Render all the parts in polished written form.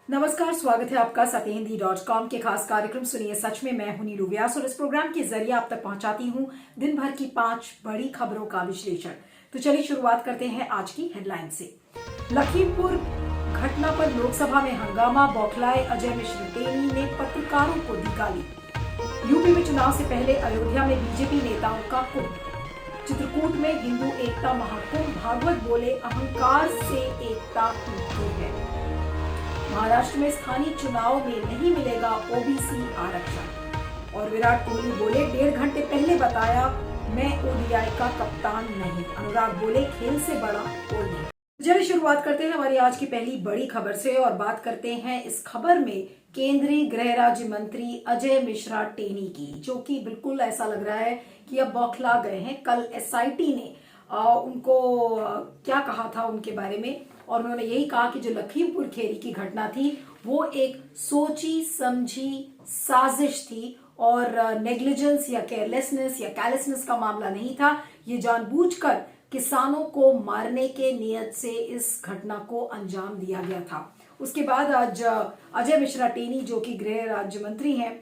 नमस्कार, स्वागत है आपका सत्यहिंदी.com के खास कार्यक्रम सुनिए सच में। मैं हूं नीलू व्यास और इस प्रोग्राम के जरिए आप तक पहुंचाती हूं दिन भर की 5 बड़ी खबरों का विश्लेषण। तो चलिए शुरुआत करते हैं आज की हेडलाइन से। लखीमपुर घटना पर लोकसभा में हंगामा, बौखलाए अजय मिश्र टेनी ने पत्रकारों को दी गाली। यूपी में चुनाव से पहले अयोध्या में बीजेपी नेताओं का कुंभ। चित्रकूट में हिंदू एकता महाकुंभ, भागवत बोले अहंकार से एकता टूटती है। महाराष्ट्र में स्थानीय चुनाव में नहीं मिलेगा ओबीसी आरक्षण। और विराट कोहली बोले 1.5 घंटे पहले बताया मैं ओडीआई का कप्तान नहीं। अनुराग बोले खेल से बड़ा कोई नहीं। चलिए शुरुआत करते हैं हमारी आज की पहली बड़ी खबर से और बात करते हैं इस खबर में केंद्रीय गृह राज्य मंत्री अजय मिश्रा टेनी की, जो कि बिल्कुल ऐसा लग रहा है कि अब बौखला गए हैं। कल एसआईटी ने उनको क्या कहा था उनके बारे में, और उन्होंने यही कहा कि जो लखीमपुर खेरी की घटना थी वो एक सोची समझी साजिश थी और नेग्लिजेंस या केयरलेसनेस या कैलेसनेस का मामला नहीं था। ये जानबूझकर किसानों को मारने के नियत से इस घटना को अंजाम दिया गया था। उसके बाद आज अजय मिश्रा टेनी, जो कि गृह राज्य मंत्री हैं,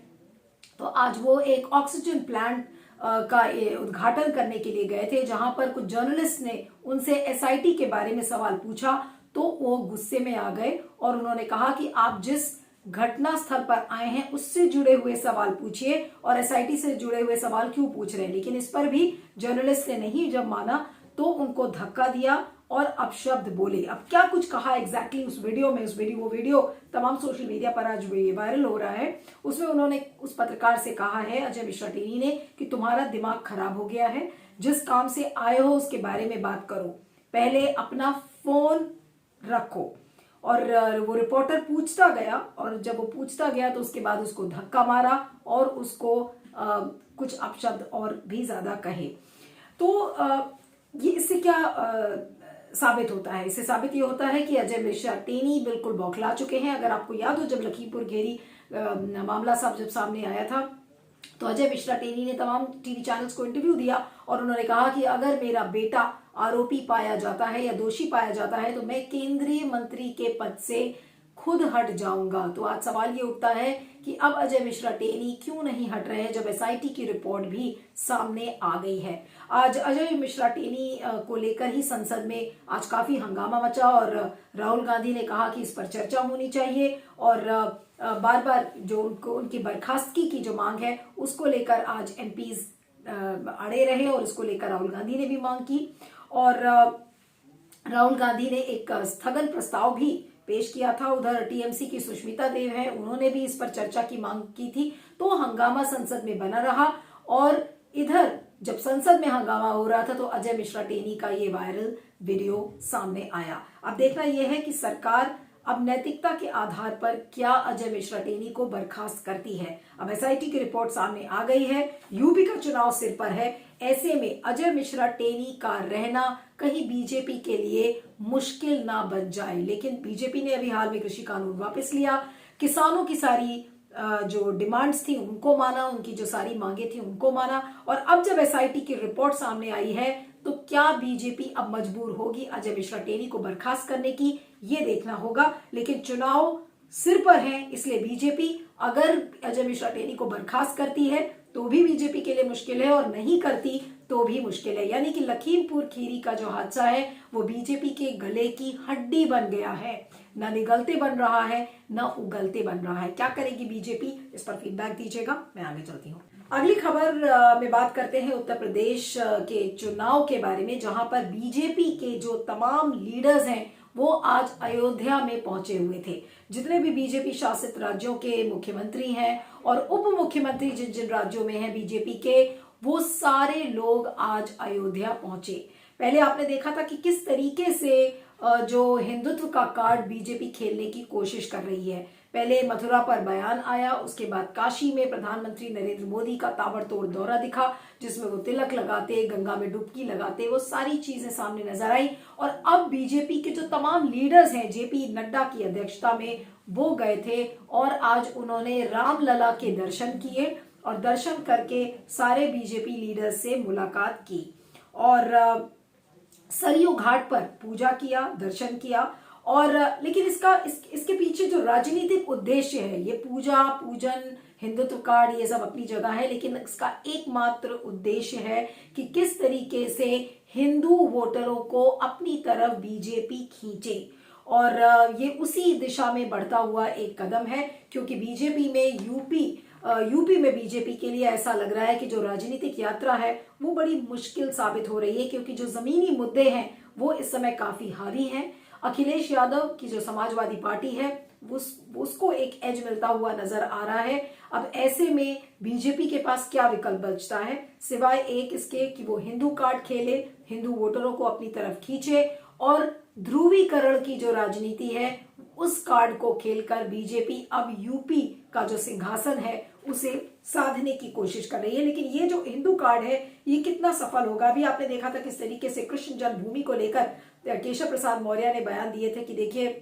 तो आज वो एक ऑक्सीजन प्लांट का उद्घाटन करने के लिए गए थे, जहां पर कुछ जर्नलिस्ट ने उनसे एसआईटी के बारे में सवाल पूछा तो वो गुस्से में आ गए और उन्होंने कहा कि आप जिस घटना स्थल पर आए हैं उससे जुड़े हुए सवाल पूछिए और एसआईटी से जुड़े हुए सवाल क्यों पूछ रहे हैं। लेकिन इस पर भी जर्नलिस्ट ने नहीं जब माना तो उनको धक्का दिया और अपशब्द बोले। अब क्या कुछ कहा एग्जैक्टली उस वीडियो में, वो वीडियो तमाम सोशल मीडिया पर आज वायरल हो रहा है। उसमें उन्होंने उस पत्रकार से कहा है, अजय मिश्रा टेनी ने, कि तुम्हारा दिमाग खराब हो गया है, जिस काम से आए हो उसके बारे में बात करो, पहले अपना फोन रखो। और वो रिपोर्टर पूछता गया और जब वो पूछता गया तो उसके बाद उसको धक्का मारा और उसको कुछ अपशब्द और भी ज्यादा कहे। तो ये इससे क्या साबित होता है? इससे साबित ये होता है कि अजय मिश्रा टेनी बिल्कुल बौखला चुके हैं। अगर आपको याद हो, जब लखीमपुर खेरी मामला जब सामने आया था तो अजय मिश्रा टेनी ने तमाम टीवी चैनल्स को इंटरव्यू दिया और उन्होंने कहा कि अगर मेरा बेटा आरोपी पाया जाता है या दोषी पाया जाता है तो मैं केंद्रीय मंत्री के पद से खुद हट जाऊंगा। तो आज सवाल ये उठता है कि अब अजय मिश्रा टेनी क्यों नहीं हट रहे हैं, जब एसआईटी की रिपोर्ट भी सामने आ गई है। आज अजय मिश्रा टेनी को लेकर ही संसद में आज काफी हंगामा मचा और राहुल गांधी ने कहा कि इस पर चर्चा होनी चाहिए और बार बार जो उनकी बर्खास्तगी की जो मांग है उसको लेकर आज एमपीज अड़े रहे और उसको लेकर राहुल गांधी ने भी मांग की। और राहुल गांधी ने एक स्थगन प्रस्ताव भी पेश किया था। उधर टीएमसी की सुष्मिता देव है, उन्होंने भी इस पर चर्चा की मांग की थी। तो हंगामा संसद में बना रहा और इधर जब संसद में हंगामा हो रहा था तो अजय मिश्रा टेनी का ये वायरल वीडियो सामने आया। अब देखना यह है कि सरकार अब नैतिकता के आधार पर क्या अजय मिश्रा टेनी को बर्खास्त करती है। अब एसआईटी की रिपोर्ट सामने आ गई है, यूपी का चुनाव सिर पर है। ऐसे में अजय मिश्रा टेनी का रहना कहीं बीजेपी के लिए मुश्किल ना बन जाए। लेकिन बीजेपी ने अभी हाल में कृषि कानून वापस लिया, किसानों की सारी जो डिमांड्स थी उनको माना, उनकी जो सारी मांगे थी उनको माना। और अब जब एसआईटी की रिपोर्ट सामने आई है तो क्या बीजेपी अब मजबूर होगी अजय मिश्रा टेनी को बर्खास्त करने की, ये देखना होगा। लेकिन चुनाव सिर पर है, इसलिए बीजेपी अगर अजय मिश्रा टेनी को बर्खास्त करती है तो भी बीजेपी के लिए मुश्किल है और नहीं करती तो भी मुश्किल है। यानी कि लखीमपुर खीरी का जो हादसा है वो बीजेपी के गले की हड्डी बन गया है, न निगलते बन रहा है न उगलते बन रहा है। क्या करेगी बीजेपी, इस पर फीडबैक दीजिएगा, मैं आगे चलती हूँ। अगली खबर में बात करते हैं उत्तर प्रदेश के चुनाव के बारे में, जहां पर बीजेपी के जो तमाम लीडर्स हैं वो आज अयोध्या में पहुंचे हुए थे। जितने भी बीजेपी शासित राज्यों के मुख्यमंत्री हैं और उप मुख्यमंत्री जिन जिन राज्यों में हैं बीजेपी के, वो सारे लोग आज अयोध्या पहुंचे। पहले आपने देखा था कि किस तरीके से जो हिंदुत्व का कार्ड बीजेपी खेलने की कोशिश कर रही है। पहले मथुरा पर बयान आया, उसके बाद काशी में प्रधानमंत्री नरेंद्र मोदी का ताबड़तोड़ दौरा दिखा, जिसमें वो तिलक लगाते, गंगा में डुबकी लगाते, वो सारी चीजें सामने नजर आई। और अब बीजेपी के जो तमाम लीडर्स हैं जेपी नड्डा की अध्यक्षता में, वो गए थे और आज उन्होंने रामलला के दर्शन किए और दर्शन करके सारे बीजेपी लीडर्स से मुलाकात की और सरयू घाट पर पूजा किया, दर्शन किया और लेकिन इसके पीछे जो राजनीतिक उद्देश्य है, ये पूजा पूजन हिंदुत्व कार्ड ये सब अपनी जगह है, लेकिन इसका एकमात्र उद्देश्य है कि किस तरीके से हिंदू वोटरों को अपनी तरफ बीजेपी खींचे। और ये उसी दिशा में बढ़ता हुआ एक कदम है, क्योंकि बीजेपी में यूपी में बीजेपी के लिए ऐसा लग रहा है कि जो राजनीतिक यात्रा है वो बड़ी मुश्किल साबित हो रही है, क्योंकि जो जमीनी मुद्दे हैं वो इस समय काफी हावी हैं। अखिलेश यादव की जो समाजवादी पार्टी है उसको एक एज मिलता हुआ नजर आ रहा है। अब ऐसे में बीजेपी के पास क्या विकल्प बचता है सिवाय एक इसके कि वो हिंदू कार्ड खेले, हिंदू वोटरों को अपनी तरफ खींचे, और ध्रुवीकरण की जो राजनीति है उस कार्ड को खेलकर बीजेपी अब यूपी का जो सिंहासन है उसे साधने की कोशिश कर रही है। लेकिन ये जो हिंदू कार्ड है ये कितना सफल होगा? अभी आपने देखा था किस तरीके से कृष्ण जन्मभूमि को लेकर केशव प्रसाद मौर्य ने बयान दिए थे कि देखिए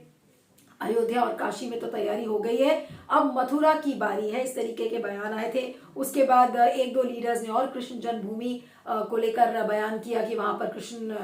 अयोध्या और काशी में तो तैयारी हो गई है, अब मथुरा की बारी है, इस तरीके के बयान आए थे। उसके बाद एक दो लीडर्स ने और कृष्ण जन्मभूमि को लेकर बयान किया कि वहां पर कृष्ण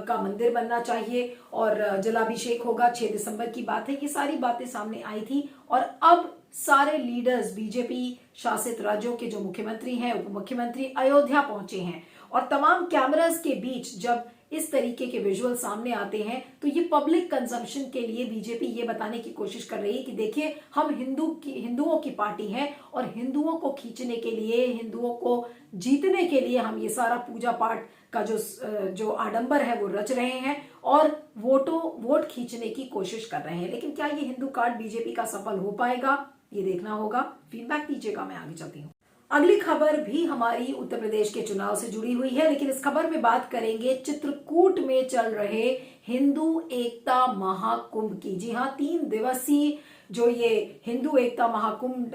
का मंदिर बनना चाहिए और जलाभिषेक होगा, 6 दिसंबर की बात है। ये सारी बातें सामने आई थी और अब सारे लीडर्स बीजेपी शासित राज्यों के जो मुख्यमंत्री हैं, उप मुख्यमंत्री अयोध्या पहुंचे हैं। और तमाम कैमरास के बीच जब इस तरीके के विजुअल सामने आते हैं तो ये पब्लिक कंजम्पशन के लिए बीजेपी ये बताने की कोशिश कर रही है कि देखिए हम हिंदुओं की पार्टी हैं और हिंदुओं को खींचने के लिए, हिंदुओं को जीतने के लिए हम ये सारा पूजा पाठ का जो आडंबर है वो रच रहे हैं और वोट खींचने की कोशिश कर रहे हैं। लेकिन क्या ये हिंदू कार्ड बीजेपी का सफल हो पाएगा, ये देखना होगा। फीडबैक दीजिएगा, मैं आगे चलती हूँ। अगली खबर भी हमारी उत्तर प्रदेश के चुनाव से जुड़ी हुई है, लेकिन इस खबर में बात करेंगे चित्रकूट में चल रहे हिंदू एकता महाकुंभ की। जी हाँ, 3 दिवसीय जो ये हिंदू एकता महाकुंभ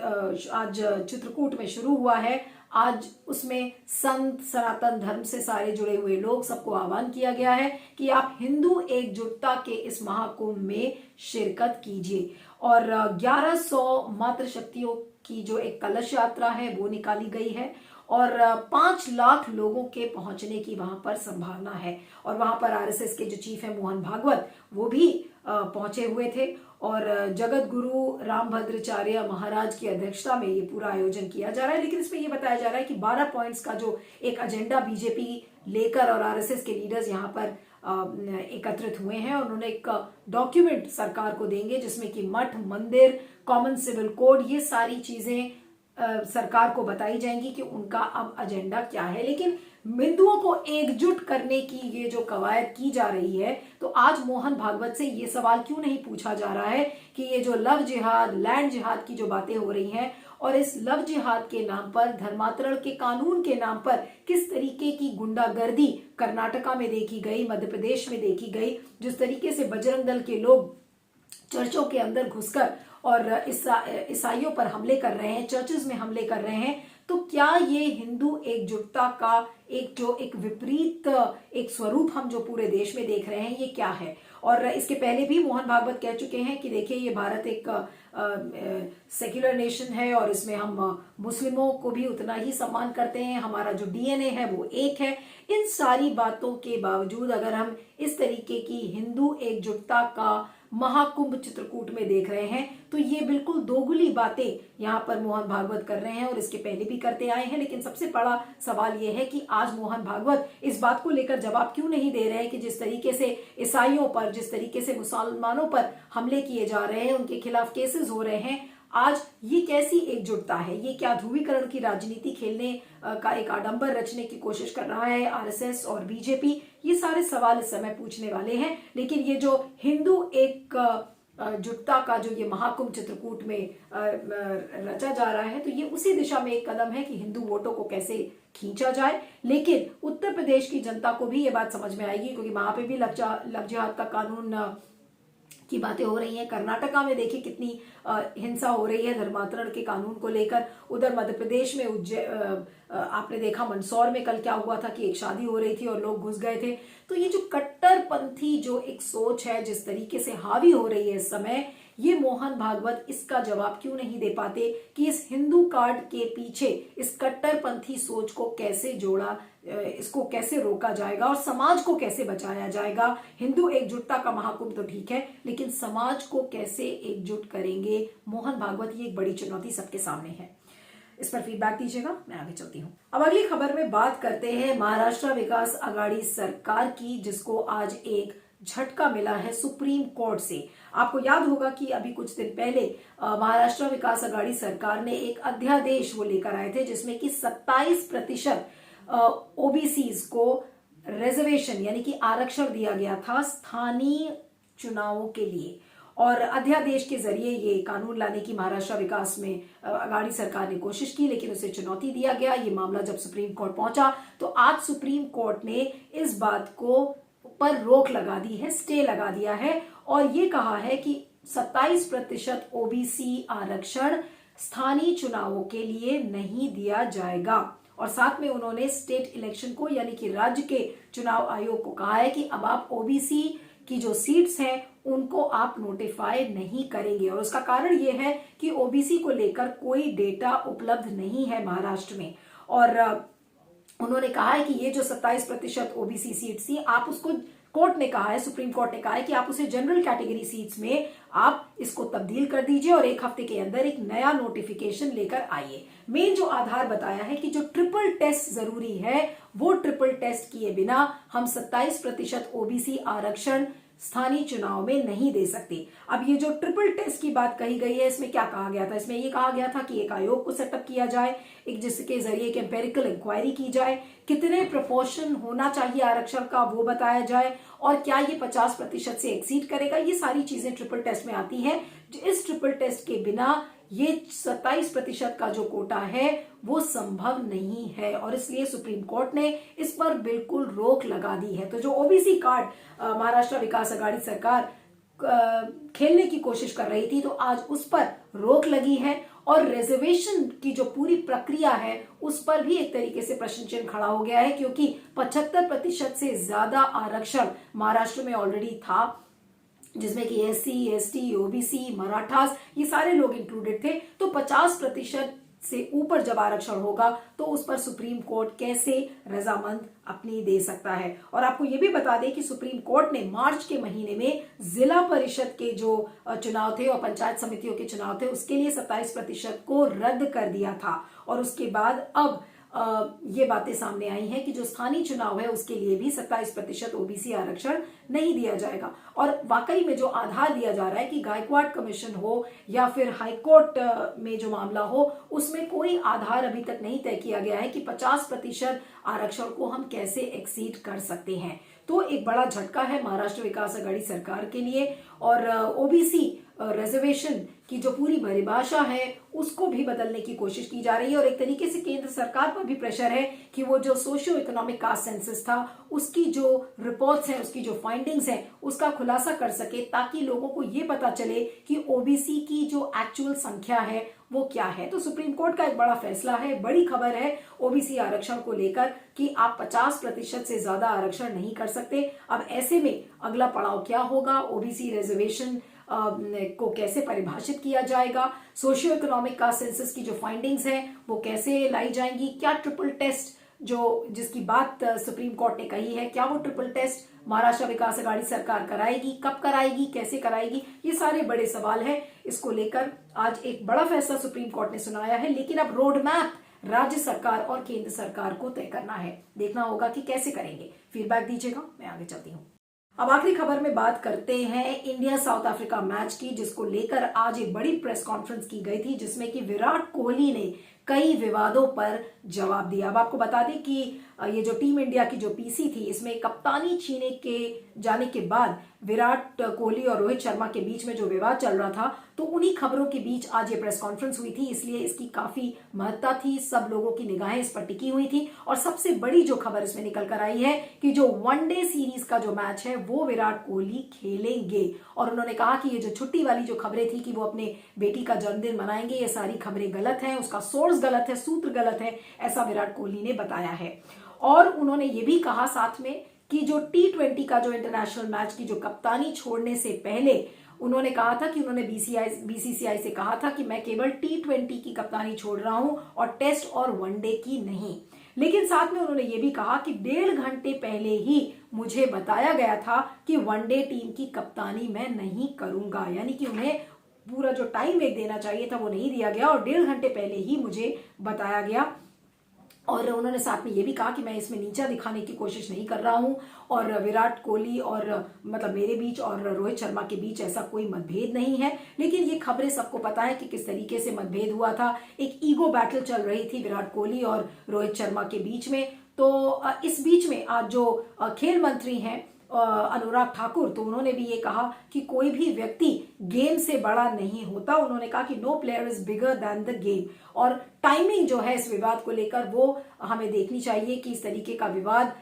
आज चित्रकूट में शुरू हुआ है। आज उसमें संत, सनातन धर्म से सारे जुड़े हुए लोग, सबको आह्वान किया गया है कि आप हिंदू एकजुटता के इस महाकुंभ में शिरकत कीजिए। और 1100 मातृशक्तियों की जो एक कलश यात्रा है वो निकाली गई है और 5 लाख लोगों के पहुंचने की वहां पर संभावना है। और वहां पर आरएसएस के जो चीफ है मोहन भागवत, वो भी पहुंचे हुए थे और जगत गुरु रामभद्राचार्य महाराज की अध्यक्षता में ये पूरा आयोजन किया जा रहा है। लेकिन इसमें ये बताया जा रहा है कि 12 पॉइंट्स का जो एक एजेंडा बीजेपी लेकर और आरएसएस के लीडर्स यहाँ पर एकत्रित हुए हैं और उन्होंने एक डॉक्यूमेंट सरकार को देंगे जिसमें कि मठ, मंदिर, कॉमन सिविल कोड, ये सारी चीजें सरकार को बताई जाएंगी कि उनका अब एजेंडा क्या है। लेकिन हिंदुओं को एकजुट करने की ये जो कवायद की जा रही है, तो आज मोहन भागवत से ये सवाल क्यों नहीं पूछा जा रहा है कि ये जो लव जिहाद, लैंड जिहाद की जो बातें हो रही हैं और इस लव जिहाद के नाम पर, धर्मांतरण के कानून के नाम पर किस तरीके की गुंडागर्दी कर्नाटका में देखी गई, मध्य प्रदेश में देखी गई, जिस तरीके से बजरंग दल के लोग चर्चों के अंदर घुसकर और ईसाइयों पर हमले कर रहे हैं, चर्चेस में हमले कर रहे हैं, तो क्या ये हिंदू एकजुटता का एक विपरीत एक स्वरूप हम जो पूरे देश में देख रहे हैं, ये क्या है? और इसके पहले भी मोहन भागवत कह चुके हैं कि देखिए ये भारत एक सेक्युलर नेशन है और इसमें हम मुस्लिमों को भी उतना ही सम्मान करते हैं, हमारा जो डीएनए है वो एक है। इन सारी बातों के बावजूद अगर हम इस तरीके की हिंदू एकजुटता का महाकुंभ चित्रकूट में देख रहे हैं तो ये बिल्कुल दोगुली बातें यहाँ पर मोहन भागवत कर रहे हैं और इसके पहले भी करते आए हैं। लेकिन सबसे बड़ा सवाल ये है कि आज मोहन भागवत इस बात को लेकर जवाब क्यों नहीं दे रहे हैं कि जिस तरीके से ईसाइयों पर, जिस तरीके से मुसलमानों पर हमले किए जा रहे हैं, उनके खिलाफ केसेस हो रहे हैं, आज ये कैसी एकजुटता है? ये क्या ध्रुवीकरण की राजनीति खेलने का एक आडंबर रचने की कोशिश कर रहा है आरएसएस और बीजेपी? ये सारे सवाल इस समय पूछने वाले हैं। लेकिन ये जो हिंदू एक जुटता का जो ये महाकुंभ चित्रकूट में रचा जा रहा है, तो ये उसी दिशा में एक कदम है कि हिंदू वोटों को कैसे खींचा जाए। लेकिन उत्तर प्रदेश की जनता को भी ये बात समझ में आएगी, क्योंकि वहां पे भी लव जिहाद का कानून की बातें हो रही हैं। कर्नाटका में देखिए कितनी हिंसा हो रही है धर्मांतरण के कानून को लेकर। उधर मध्य प्रदेश में आपने देखा मंदसौर में कल क्या हुआ था कि एक शादी हो रही थी और लोग घुस गए थे। तो ये जो कट्टरपंथी जो एक सोच है, जिस तरीके से हावी हो रही है इस समय, ये मोहन भागवत इसका जवाब क्यों नहीं दे पाते कि इस हिंदू कार्ड के पीछे इस कट्टरपंथी सोच को कैसे जोड़ा, इसको कैसे रोका जाएगा और समाज को कैसे बचाया जाएगा। हिंदू एकजुटता का महाकुंभ तो ठीक है, लेकिन समाज को कैसे एकजुट करेंगे मोहन भागवत, ये एक बड़ी चुनौती सबके सामने है। इस पर फीडबैक दीजिएगा, मैं आगे चलती हूँ। अब अगली खबर में बात करते हैं महाराष्ट्र विकास आघाड़ी सरकार की, जिसको आज एक झटका मिला है सुप्रीम कोर्ट से। आपको याद होगा कि अभी कुछ दिन पहले महाराष्ट्र विकास आघाड़ी सरकार ने एक अध्यादेश वो लेकर आए थे जिसमें कि 27% ओबीसीज को रिजर्वेशन यानी कि आरक्षण दिया गया था स्थानीय चुनावों के लिए। और अध्यादेश के जरिए ये कानून लाने की महाराष्ट्र विकास में आघाड़ी सरकार ने कोशिश की, लेकिन उसे चुनौती दिया गया। ये मामला जब सुप्रीम कोर्ट पहुंचा तो आज सुप्रीम कोर्ट ने इस बात को पर रोक लगा दी है, स्टे लगा दिया है और ये कहा है कि 27% ओबीसी आरक्षण स्थानीय चुनावों के लिए नहीं दिया जाएगा। और साथ में उन्होंने स्टेट इलेक्शन को यानी कि राज्य के चुनाव आयोग को कहा है कि अब आप ओबीसी की जो सीट्स हैं उनको आप नोटिफाई नहीं करेंगे। और उसका कारण ये है कि ओबीसी को लेकर कोई डेटा उपलब्ध नहीं है महाराष्ट्र में। और उन्होंने कहा है कि ये जो 27% ओबीसी सीट्स थी, आप उसको, कोर्ट ने कहा है, सुप्रीम कोर्ट ने कहा है कि आप उसे जनरल कैटेगरी सीट्स में आप इसको तब्दील कर दीजिए और 1 हफ्ते के अंदर एक नया नोटिफिकेशन लेकर आइए। मेन जो आधार बताया है कि जो ट्रिपल टेस्ट जरूरी है वो ट्रिपल टेस्ट किए बिना हम 27% ओबीसी आरक्षण स्थानीय चुनाव में नहीं दे सकते। अब ये जो ट्रिपल टेस्ट की बात कही गई है, इसमें क्या कहा गया था? इसमें ये कहा गया था कि एक आयोग को सेटअप किया जाए, एक जिसके जरिए एक एम्पेरिकल इंक्वायरी की जाए, कितने प्रोपोर्शन होना चाहिए आरक्षण का वो बताया जाए, और क्या ये 50% से एक्सीड करेगा। ये सारी चीजें ट्रिपल टेस्ट में आती हैं। इस ट्रिपल टेस्ट के बिना ये 27% का जो कोटा है वो संभव नहीं है और इसलिए सुप्रीम कोर्ट ने इस पर बिल्कुल रोक लगा दी है। तो जो ओबीसी कार्ड महाराष्ट्र विकास आघाड़ी सरकार खेलने की कोशिश कर रही थी, तो आज उस पर रोक लगी है और रिजर्वेशन की जो पूरी प्रक्रिया है उस पर भी एक तरीके से प्रश्न चिन्ह खड़ा हो गया है, क्योंकि 75% से ज्यादा आरक्षण महाराष्ट्र में ऑलरेडी था, जिसमें कि एससी, एसटी, ओबीसी, मराठास ये सारे लोग इंक्लूडेड थे। तो 50% से ऊपर जब आरक्षण होगा तो उस पर सुप्रीम कोर्ट कैसे रजामंद अपनी दे सकता है। और आपको ये भी बता दें कि सुप्रीम कोर्ट ने मार्च के महीने में जिला परिषद के जो चुनाव थे और पंचायत समितियों के चुनाव थे उसके लिए 27% को रद्द कर दिया था। और उसके बाद अब ये बातें सामने आई हैं कि जो स्थानीय चुनाव है उसके लिए भी 27% ओबीसी आरक्षण नहीं दिया जाएगा। और वाकई में जो आधार दिया जा रहा है कि गायकवाड़ कमीशन हो या फिर हाईकोर्ट में जो मामला हो, उसमें कोई आधार अभी तक नहीं तय किया गया है कि 50% आरक्षण को हम कैसे एक्सीड कर सकते हैं। तो एक बड़ा झटका है महाराष्ट्र विकास आघाड़ी सरकार के लिए। और ओबीसी रिजर्वेशन की जो पूरी परिभाषा है उसको भी बदलने की कोशिश की जा रही है और एक तरीके से केंद्र सरकार पर भी प्रेशर है कि वो जो सोशियो इकोनॉमिक कास्ट सेंसस था उसकी जो रिपोर्ट्स हैं, उसकी जो फाइंडिंग्स हैं उसका खुलासा कर सके, ताकि लोगों को ये पता चले कि ओबीसी की जो एक्चुअल संख्या है वो क्या है। तो सुप्रीम कोर्ट का एक बड़ा फैसला है, बड़ी खबर है ओबीसी आरक्षण को लेकर कि आप 50% से ज्यादा आरक्षण नहीं कर सकते। अब ऐसे में अगला पड़ाव क्या होगा, ओबीसी रिजर्वेशन को कैसे परिभाषित किया जाएगा, सोशियो इकोनॉमिक कास्ट सेंसस की जो फाइंडिंग्स हैं वो कैसे लाई जाएंगी, क्या ट्रिपल टेस्ट जिसकी बात सुप्रीम कोर्ट ने कही है, क्या वो ट्रिपल टेस्ट महाराष्ट्र विकास आघाड़ी सरकार कराएगी, कब कराएगी, कैसे कराएगी, ये सारे बड़े सवाल हैं। इसको लेकर आज एक बड़ा फैसला सुप्रीम कोर्ट ने सुनाया है, लेकिन अब रोड मैप राज्य सरकार और केंद्र सरकार को तय करना है। देखना होगा कि कैसे करेंगे। फीडबैक दीजिएगा, मैं आगे चलती हूँ। अब आखिरी खबर में बात करते हैं इंडिया साउथ अफ्रीका मैच की, जिसको लेकर आज एक बड़ी प्रेस कॉन्फ्रेंस की गई थी जिसमें कि विराट कोहली ने कई विवादों पर जवाब दिया। अब आपको बता दें कि ये जो टीम इंडिया की जो पीसी थी इसमें कप्तानी छीने के जाने के बाद विराट कोहली और रोहित शर्मा के बीच में जो विवाद चल रहा था, तो उन्हीं खबरों के बीच आज ये प्रेस कॉन्फ्रेंस हुई थी, इसलिए इसकी काफी महत्ता थी, सब लोगों की निगाहें इस पर टिकी हुई थी। और सबसे बड़ी जो खबर इसमें निकल कर आई है कि जो वनडे सीरीज का जो मैच है वो विराट कोहली खेलेंगे। और उन्होंने कहा कि ये जो छुट्टी वाली जो खबरें थी कि वो अपने बेटी का जन्मदिन मनाएंगे, ये सारी खबरें गलत हैं, उसका सोर्स गलत है, सूत्र गलत है, ऐसा विराट कोहली ने बताया है। और उन्होंने ये भी कहा साथ में कि जो T20 का जो इंटरनेशनल मैच की जो कप्तानी छोड़ने से पहले उन्होंने कहा था कि उन्होंने बीसीसीआई से कहा था कि मैं केवल T20 की कप्तानी छोड़ रहा हूं और टेस्ट और वनडे की नहीं। लेकिन साथ में उन्होंने ये भी कहा कि 1.5 घंटे पहले ही मुझे बताया गया था कि वनडे टीम की कप्तानी मैं नहीं करूंगा, यानी कि उन्हें पूरा जो टाइम एक देना चाहिए था वो नहीं दिया गया और 1.5 घंटे पहले ही मुझे बताया गया। और उन्होंने साथ में ये भी कहा कि मैं इसमें नीचा दिखाने की कोशिश नहीं कर रहा हूं और विराट कोहली और मतलब मेरे बीच और रोहित शर्मा के बीच ऐसा कोई मतभेद नहीं है। लेकिन ये खबरें सबको पता है कि किस तरीके से मतभेद हुआ था, एक ईगो बैटल चल रही थी विराट कोहली और रोहित शर्मा के बीच में। तो इस बीच में आज जो खेल मंत्री हैं अनुराग ठाकुर, तो उन्होंने भी ये कहा कि कोई भी व्यक्ति गेम से बड़ा नहीं होता। उन्होंने कहा कि no player is bigger than the game, और टाइमिंग जो है इस विवाद को लेकर वो हमें देखनी चाहिए कि इस तरीके का विवाद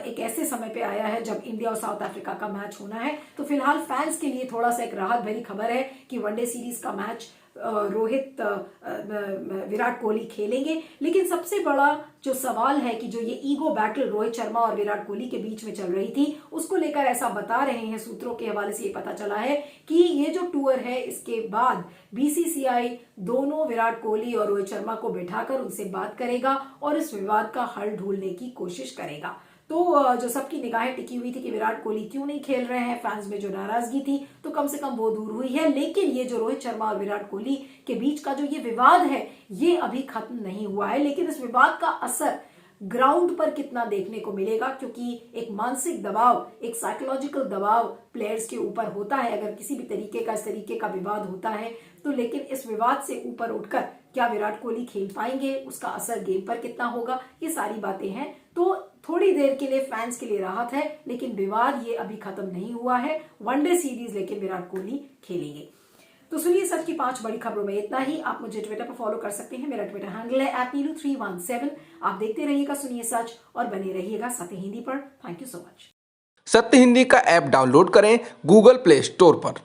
एक ऐसे समय पे आया है जब इंडिया और साउथ अफ्रीका का मैच होना है। तो फिलहाल फैंस के लिए थोड़ा सा एक राहत भरी खबर है कि वनडे सीरीज का मैच रोहित विराट कोहली खेलेंगे। लेकिन सबसे बड़ा जो सवाल है कि जो ये ईगो बैटल रोहित शर्मा और विराट कोहली के बीच में चल रही थी, उसको लेकर ऐसा बता रहे हैं, सूत्रों के हवाले से ये पता चला है कि ये जो टूर है इसके बाद बीसीसीआई दोनों विराट कोहली और रोहित शर्मा को बैठाकर उनसे बात करेगा और इस विवाद का हल ढूंढने की कोशिश करेगा। तो जो सबकी निगाहें टिकी हुई थी कि विराट कोहली क्यों नहीं खेल रहे हैं, फैंस में जो नाराजगी थी, तो कम से कम वो दूर हुई है। लेकिन ये जो रोहित शर्मा और विराट कोहली के बीच का जो ये विवाद है ये अभी खत्म नहीं हुआ है। लेकिन इस विवाद का असर ग्राउंड पर कितना देखने को मिलेगा, क्योंकि एक मानसिक दबाव, एक साइकोलॉजिकल दबाव प्लेयर्स के ऊपर होता है अगर किसी भी तरीके का इस तरीके का विवाद होता है तो। लेकिन इस विवाद से ऊपर उठकर क्या विराट कोहली खेल पाएंगे, उसका असर गेम पर कितना होगा, ये सारी बातें हैं। तो थोड़ी देर के लिए फैंस के लिए राहत है, लेकिन विवाद ये अभी खत्म नहीं हुआ है। वनडे सीरीज लेकिन विराट कोहली खेलेंगे। तो सुनिए सच की 5 बड़ी खबरों में इतना ही। आप मुझे ट्विटर पर फॉलो कर सकते हैं, मेरा ट्विटर हैंडल है @नीलू317। आप देखते रहिएगा सुनिए सच और बने रहिएगा सत्य हिंदी पर। Thank you so much. सत्य हिंदी का ऐप डाउनलोड करें गूगल प्ले स्टोर पर।